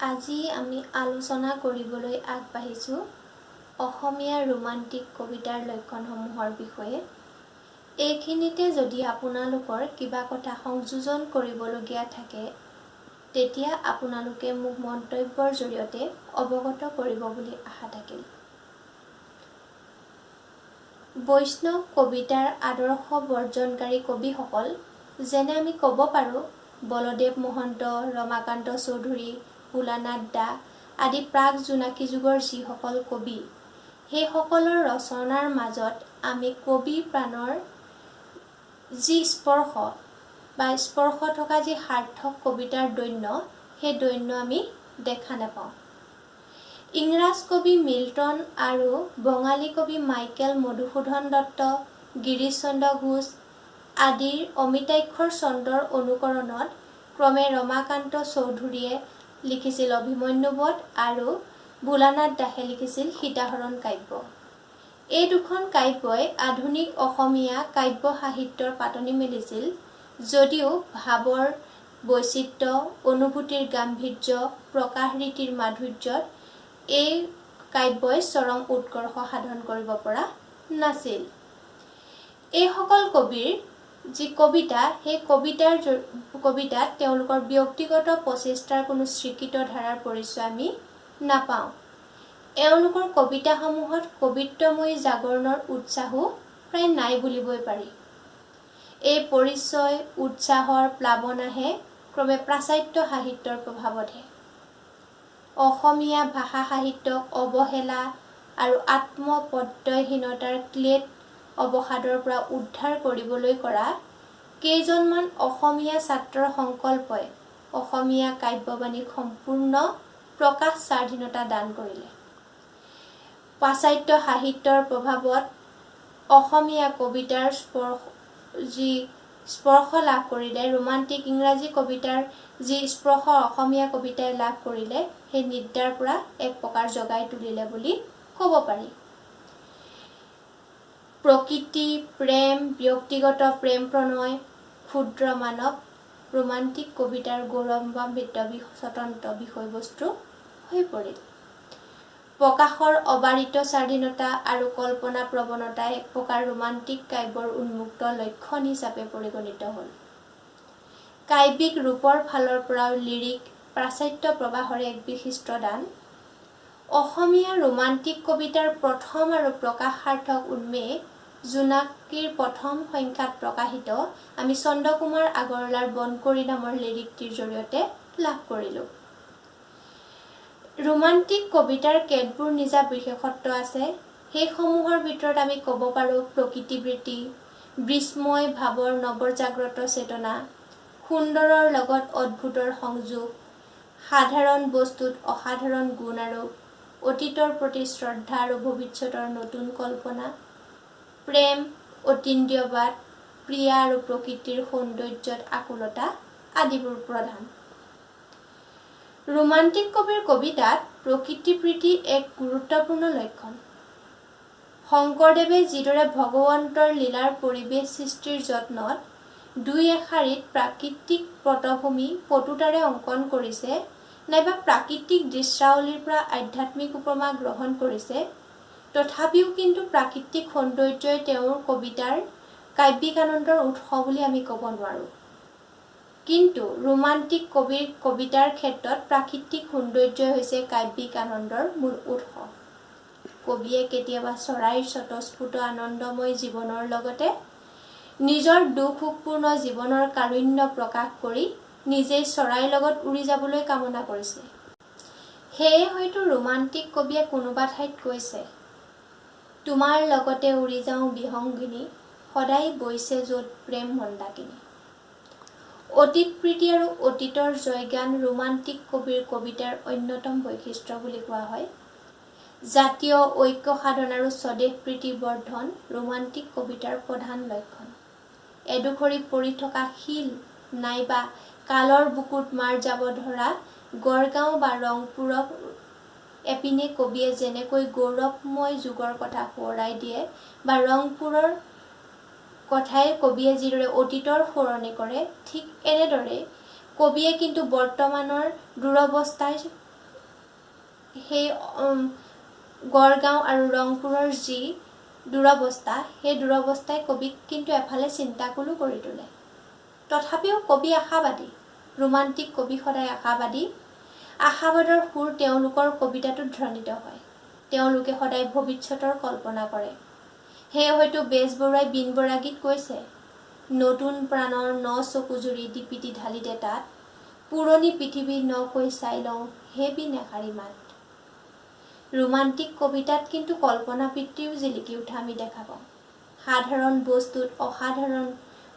আজি আমি আলোচনা কৰিবলৈ আগবাঢ়িছোঁ অসমীয়া ৰোমান্টিক কবিতাৰ লক্ষণসমূহৰ বিষয়ে। এইখিনিতে যদি আপোনালোকৰ কিবা কথা সংযোজন কৰিবলগীয়া থাকে তেতিয়া আপোনালোকে মোক মন্তব্যৰ জৰিয়তে অৱগত কৰিব বুলি আশা থাকিল। বৈষ্ণৱ কবিতাৰ আদৰ্শ বৰ্জনকাৰী কবিসকল যেনে আমি ক'ব পাৰোঁ বলদেৱ মহন্ত, ৰমাকান্ত চৌধুৰী, ভোলানাথ দাস আদি প্ৰাক জোনাকী যুগৰ যিসকল কবি, সেইসকলৰ ৰচনাৰ মাজত আমি কবি প্ৰাণৰ যি স্পৰ্শ বা স্পৰ্শ থকা যি সাৰ্থক কবিতাৰ দৈন্য, সেই দৈন্য আমি দেখা নাপাওঁ। ইংৰাজ কবি মিল্টন আৰু বঙালী কবি মাইকেল মধুসূদন দত্ত, গিৰীশ চন্দ্ৰ ঘোষ আদিৰ অমিতাক্ষৰ চন্দ্ৰৰ অনুকৰণত ক্ৰমে ৰমাকান্ত চৌধুৰীয়ে লিখিছিল অভিমন্যুবধ আৰু ভোলানাথ দাসে লিখিছিল সীতাহৰণ কাব্য। এই দুখন কাব্যই আধুনিক অসমীয়া কাব্য সাহিত্যৰ পাতনি মেলিছিল, যদিও ভাৱৰ বৈচিত্ৰ্য, অনুভূতিৰ গাম্ভীৰ্য, প্ৰকাশ ৰীতিৰ মাধুৰ্যত এই কাব্যই চৰম উৎকৰ্ষ সাধন কৰিব পৰা নাছিল। এইসকল কবিৰ যি কবিতা, সেই কবিতাত তেওঁলোকৰ ব্যক্তিগত প্ৰচেষ্টাৰ কোনো স্বীকৃত ধাৰাৰ পৰিচয় আমি নাপাওঁ। এওঁলোকৰ কবিতাসমূহত কবিত্বময়ী জাগৰণৰ উৎসাহো প্ৰায় নাই বুলিবই পাৰি। এই পৰিচয় উৎসাহৰ প্লাৱন আহে ক্ৰমে পাশ্চাত্য সাহিত্যৰ প্ৰভাৱতহে। অসমীয়া ভাষা সাহিত্যক অৱহেলা আৰু আত্মপ্ৰত্যয়হীনতাৰ ক্লেদ অৱসাদৰ পৰা উদ্ধাৰ কৰিবলৈ কৰা কেইজনমান অসমীয়া ছাত্ৰৰ সংকল্পই অসমীয়া কাব্যবাণীক সম্পূৰ্ণ প্ৰকাশ স্বাধীনতা দান কৰিলে। পাশ্চাত্য সাহিত্যৰ প্ৰভাৱত অসমীয়া কবিতাৰ স্পৰ্শ লাভ কৰিলে, ৰোমান্টিক ইংৰাজী কবিতাৰ যি স্পৰ্শ অসমীয়া কবিতাই লাভ কৰিলে, সেই নিদ্ৰাৰ পৰা এক প্ৰকাৰ জগাই তুলিলে বুলি ক'ব পাৰি। প্ৰকৃতি, প্ৰেম, ব্যক্তিগত প্ৰেম প্ৰণয়, ক্ষুদ্ৰ মানৱ ৰোমান্টিক কবিতাৰ গৌৰৱান্বিত স্বতন্ত্ৰ বিষয়বস্তু হৈ পৰিল। প্ৰকাশৰ অবাৰিত স্বাধীনতা আৰু কল্পনা প্ৰৱণতাই এক প্ৰকাৰ ৰোমান্টিক কাব্যৰ উন্মুক্ত লক্ষণ হিচাপে পৰিগণিত হ'ল। কাব্যিক ৰূপৰ ফালৰ পৰাও লিৰিক পাশ্চাত্য প্ৰবাহৰ এক বিশিষ্ট দান। অসমীয়া ৰোমান্টিক কবিতাৰ প্ৰথম আৰু প্ৰকাশাৰ্থক উন্মেষ জোনাকীৰ প্ৰথম সংখ্যাত প্ৰকাশিত আমি চন্দ্ৰকুমাৰ আগৰৱালাৰ বনকৰি নামৰ লিৰিকটিৰ জৰিয়তে লাভ কৰিলোঁ। ৰোমান্টিক কবিতাৰ কেতবোৰ নিজা বিশেষত্ব আছে। সেইসমূহৰ ভিতৰত আমি ক'ব পাৰোঁ প্ৰকৃতিবৃত্তি, বিস্ময় ভাৱৰ নৱজাগ্ৰত চেতনা, সুন্দৰৰ লগত অদ্ভুতৰ সংযোগ, সাধাৰণ বস্তুত অসাধাৰণ গুণ আৰোপ, অতীতৰ প্ৰতি শ্ৰদ্ধা আৰু ভৱিষ্যতৰ নতুন কল্পনা, প্ৰেম, অতীন্দ্ৰিয়বাদ, প্ৰিয়া আৰু প্ৰকৃতিৰ সৌন্দৰ্যত আকুলতা আদিবোৰ প্ৰধান। ৰোমান্টিক কবিৰ কবিতাত প্ৰকৃতিপ্ৰীতি এক গুৰুত্বপূৰ্ণ লক্ষণ। শংকৰদেৱে যিদৰে ভগৱন্তৰ লীলাৰ পৰিৱেশ সৃষ্টিৰ যত্নত দুই এশাৰীত প্ৰাকৃতিক পটভূমি পটুতাৰে অংকন কৰিছে, নাইবা প্ৰাকৃতিক দৃশ্যাৱলীৰ পৰা আধ্যাত্মিক উপমা গ্ৰহণ কৰিছে, তথাপিও কিন্তু প্ৰাকৃতিক সৌন্দৰ্যই তেওঁৰ কবিতাৰ কাব্যিক আনন্দৰ উৎস বুলি আমি ক'ব নোৱাৰোঁ। কিন্তু ৰোমান্টিক কবিৰ কবিতাৰ ক্ষেত্ৰত প্ৰাকৃতিক সৌন্দৰ্যই হৈছে কাব্যিক আনন্দৰ মূল উৎস। কবিয়ে কেতিয়াবা চৰাইৰ স্বতঃস্ফূৰ্ত আনন্দময় জীৱনৰ লগতে নিজৰ দুখ সুখপূৰ্ণ জীৱনৰ কাৰুণ্য প্ৰকাশ কৰি নিজেই চৰাইৰ লগত উৰি যাবলৈ কামনা কৰিছে। সেয়ে হয়তো ৰোমান্টিক কবিয়ে কোনোবা ঠাইত কৈছে, তোমাৰ লগতে উৰি যাওঁ বিহংগিনী, সদায় বৈছে য'ত প্ৰেম মন্দাকিনী। অতীত প্ৰীতি আৰু অতীতৰ জয়গান ৰোমান্টিক কবিৰ কবিতাৰ অন্যতম বৈশিষ্ট্য বুলি কোৱা হয়। জাতীয় ঐক্য সাধন আৰু স্বদেশ প্ৰীতি বৰ্ধন ৰোমান্টিক কবিতাৰ প্ৰধান লক্ষণ। এডোখৰি পৰি থকা শিল নাইবা কালৰ বুকুত মাৰ যাব ধৰা গড়গাঁও বা ৰংপুৰক এপিনে কবিয়ে যেনেকৈ গৌৰৱময় যুগৰ কথা সোঁৱৰাই দিয়ে বা ৰংপুৰৰ কথাই কবিয়ে যিদৰে অতীতৰ সোঁৱৰণি কৰে, ঠিক এনেদৰে কবিয়ে কিন্তু বৰ্তমানৰ দুৰৱস্থাৰ সেই গড়গাঁও আৰু ৰংপুৰৰ যি দুৰৱস্থা, সেই দুৰৱস্থাই কবিক কিন্তু এফালে চিন্তাকুলো কৰি তোলে। তথাপিও কবি আশাবাদী, ৰোমান্টিক কবি সদায় আশাবাদী। আশাবাদৰ সুৰ তেওঁলোকৰ কবিতাটোত ধ্বনিত হয়। তেওঁলোকে সদায় ভৱিষ্যতৰ কল্পনা কৰে। সেয়ে হয়তো বেজবৰুৱাই বিন বৰাগীত কৈছে, নতুন প্ৰাণৰ ন চকু জুৰি দিপিটি ঢালি দে তাত, পুৰণি পৃথিৱী নকৈ চাই লওঁ হে বিন এষাৰি মাত। ৰোমান্টিক কবিতাত কিন্তু কল্পনাবৃত্তিও জিলিকি উঠা আমি দেখা পাওঁ। সাধাৰণ বস্তুত অসাধাৰণ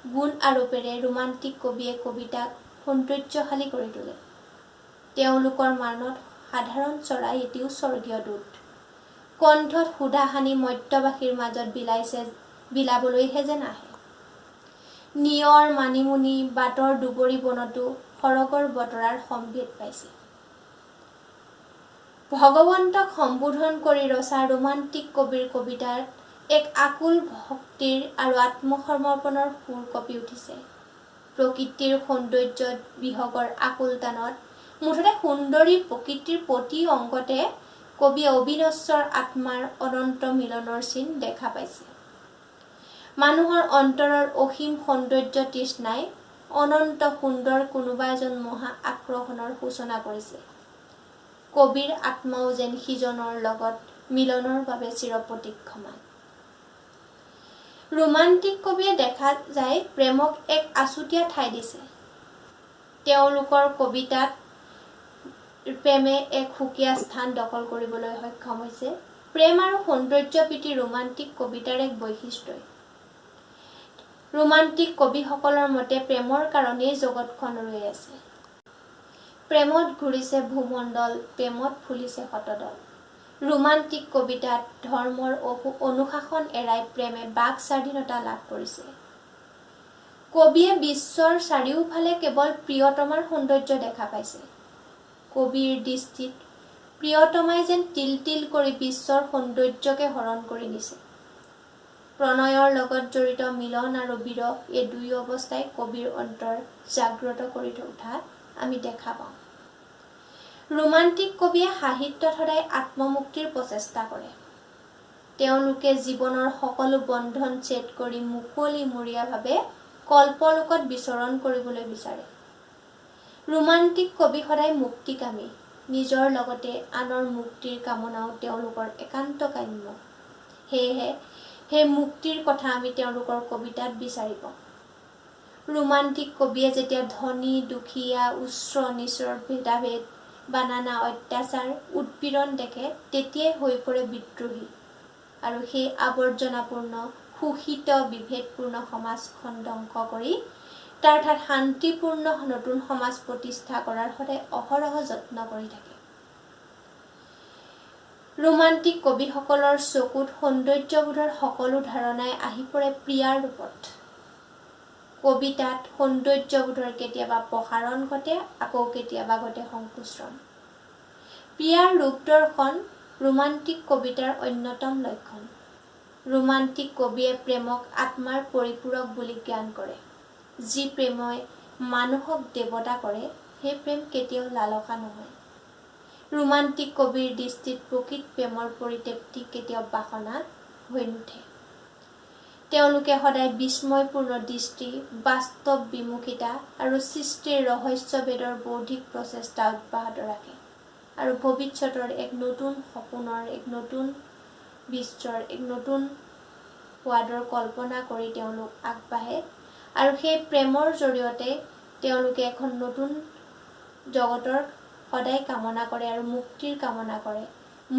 গুণ আৰোপেৰে ৰোমান্টিক কবিয়ে কবিতাক সৌন্দৰ্যশালী কৰি তোলে। তেওঁলোকৰ মানত সাধাৰণ চৰাই এটিও স্বৰ্গীয় দূত। কণ্ঠত সুধা সানি মৰ্ত্যবাসীৰ মাজত বিলাবলৈহে যেন আহে। নিয়ৰ মানিমুনি বাটৰ দুবৰি বনতো সৰগৰ বতৰাৰ সম্ভেদ পাইছে। ভগৱন্তক সম্বোধন কৰি ৰচা ৰোমান্টিক কবিৰ কবিতাত এক আকুল ভক্তিৰ আৰু আত্মসমৰ্পণৰ সুৰ কঁপি উঠিছে। প্ৰকৃতিৰ সৌন্দৰ্যত বিহগৰ আকুল টানত মুঠতে সুন্দৰী প্ৰকৃতিৰ প্ৰতি অংগতে কবিয়ে অবিনশ্বৰ আত্মাৰ অনন্ত মিলনৰ চিন দেখা পাইছে। মানুহৰ অন্তৰৰ অসীম সৌন্দৰ্য তৃষ্ণাই অনন্ত সুন্দৰ কোনোবা এজন মহা আকৰ্ষণৰ সূচনা কৰিছে। কবিৰ আত্মাও যেন সিজনৰ লগত মিলনৰ বাবে চিৰপ্ৰতীক্ষমান। ৰোমান্টিক কবিয়ে দেখা যায় প্ৰেমক এক আছুতীয়া ঠাই দিছে। তেওঁলোকৰ কবিতাত প্ৰেমে এক সুকীয়া স্থান দখল কৰিবলৈ সক্ষম হৈছে। প্ৰেম আৰু সৌন্দৰ্য প্ৰীতি ৰোমান্টিক কবিতাৰ এক বৈশিষ্ট্যই। ৰোমান্টিক কবিসকলৰ মতে প্ৰেমৰ কাৰণেই জগতখন ৰৈ আছে। প্ৰেমত ঘূৰিছে ভূমণ্ডল, প্ৰেমত ফুলিছে শতদল। ৰোমান্টিক কবিতাত ধৰ্মৰ অনুশাসন এৰাই প্ৰেমে বাক স্বাধীনতা লাভ কৰিছে। কবিয়ে বিশ্বৰ চাৰিওফালে কেৱল প্ৰিয়তমাৰ সৌন্দৰ্য দেখা পাইছে। কবিৰ দৃষ্টিত প্ৰিয়তমাই যেন তিল তিল কৰি বিশ্বৰ সৌন্দৰ্যকে হৰণ কৰি নিছে। প্ৰণয়ৰ লগত জড়িত মিলন আৰু বিৰহ এই দুই অৱস্থাই কবিৰ অন্তৰ জাগ্ৰত কৰি উঠা আমি দেখা পাওঁ। ৰোমান্টিক কবিয়ে সাহিত্যত সদায় আত্মমুক্তিৰ প্ৰচেষ্টা কৰে। তেওঁলোকে জীৱনৰ সকলো বন্ধন ছেদ কৰি মুকলিমূৰীয়াভাৱে কল্পলোকত বিচৰণ কৰিবলৈ বিচাৰে। ৰোমান্টিক কবি সদায় মুক্তিকামী, নিজৰ লগতে আনৰ মুক্তিৰ কামনাও তেওঁলোকৰ একান্ত কাম্য। সেয়েহে সেই মুক্তিৰ কথা আমি তেওঁলোকৰ কবিতাত বিচাৰি পাওঁ। ৰোমান্টিক কবিয়ে যেতিয়া ধনী দুখীয়া উচ্চ নিচৰ ভেদাভেদ বা নানা অত্যাচাৰ উৎপীড়ন দেখে তেতিয়াই হৈ পৰে বিদ্ৰোহী আৰু সেই আৱৰ্জনাপূৰ্ণ শোষিত বিভেদপূৰ্ণ সমাজখন ধ্বংস কৰি তাৰ ঠাইত শান্তিপূৰ্ণ নতুন সমাজ প্ৰতিষ্ঠা কৰাৰ সদায় অহৰহ যত্ন কৰি থাকে। ৰোমান্টিক কবিসকলৰ চকুত সৌন্দৰ্যবোধৰ সকলো ধাৰণাই আহি পৰে প্ৰিয়াৰ ৰূপত। কবিতাত সৌন্দৰ্যবোধৰ কেতিয়াবা প্ৰসাৰণ ঘটে, আকৌ কেতিয়াবা ঘটে সংকোচন। প্ৰিয়াৰ ৰূপ দৰ্শন ৰোমান্টিক কবিতাৰ অন্যতম লক্ষণ। ৰোমান্টিক কবিয়ে প্ৰেমক আত্মাৰ পৰিপূৰক বুলি জ্ঞান কৰে। যি প্ৰেমই মানুহক দেৱতা কৰে সেই প্ৰেম কেতিয়াও লালসা নহয়। ৰোমান্টিক কবিৰ দৃষ্টিত প্ৰকৃত প্ৰেমৰ পৰিতৃপ্তি কেতিয়াও বাসনা হৈ নুঠে। তেওঁলোকে সদায় বিস্ময়পূৰ্ণ দৃষ্টি, বাস্তৱ বিমুখিতা আৰু সৃষ্টিৰ ৰহস্যভেদৰ বৌদ্ধিক প্ৰচেষ্টা অব্যাহত ৰাখে আৰু ভৱিষ্যতৰ এক নতুন সপোনৰ, এক নতুন বিশ্বৰ, এক নতুন সোৱাদৰ কল্পনা কৰি তেওঁলোক আগবাঢ়ে আৰু সেই প্ৰেমৰ জৰিয়তে তেওঁলোকে এখন নতুন জগতৰ সদায় কামনা কৰে আৰু মুক্তিৰ কামনা কৰে।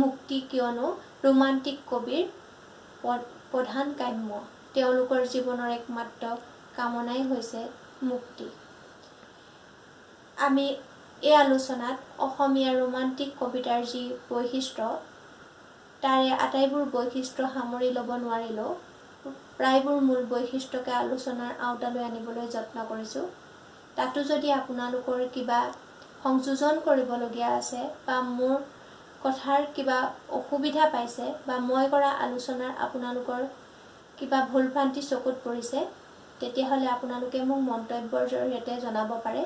মুক্তি কিয়নো ৰোমান্টিক কবিৰ প্ৰধান কাম্য। তেওঁলোকৰ জীৱনৰ একমাত্ৰ কামনাই হৈছে মুক্তি। আমি এই আলোচনাত অসমীয়া ৰোমান্টিক কবিতাৰ যি বৈশিষ্ট্য, তাৰে আটাইবোৰ বৈশিষ্ট্য সামৰি ল'ব নোৱাৰিলেও প্ৰায়বোৰ মূল বৈশিষ্ট্যকে আলোচনাৰ আওতালৈ আনিবলৈ যত্ন কৰিছোঁ। তাতো যদি আপোনালোকৰ কিবা সংযোজন কৰিবলগীয়া আছে বা মোৰ কথাৰ কিবা অসুবিধা পাইছে বা মই কৰা আলোচনাৰ আপোনালোকৰ কিবা ভুল ভ্ৰান্তি চকুত পৰিছে, তেতিয়াহ'লে আপোনালোকে মোক মন্তব্যৰ জৰিয়তে জনাব পাৰে।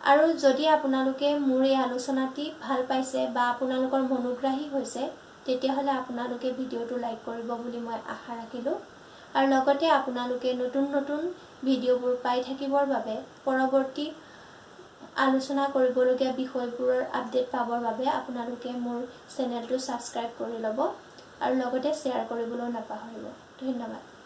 আৰু যদি আপোনালোকে মোৰ এই আলোচনাটি ভাল পাইছে বা আপোনালোকৰ মনোগ্ৰাহী হৈছে তেতিয়াহলে আপোনালোকে ভিডিওটো লাইক কৰিব বুলি মই আশা ৰাখিলো আৰু লগতে আপোনালোকে নতুন নতুন ভিডিওবোৰ পাই থাকিবৰ বাবে পৰৱৰ্তী আলোচনা কৰিবলগীয়া বিষয়বোৰৰ আপডেট পাবৰ বাবে আপোনালোকে মোৰ চেনেলটো সাবস্ক্ৰাইব কৰি ল'ব আৰু লগতে শ্বেয়াৰ কৰিবলৈ নাপাহৰিব ধন্যবাদ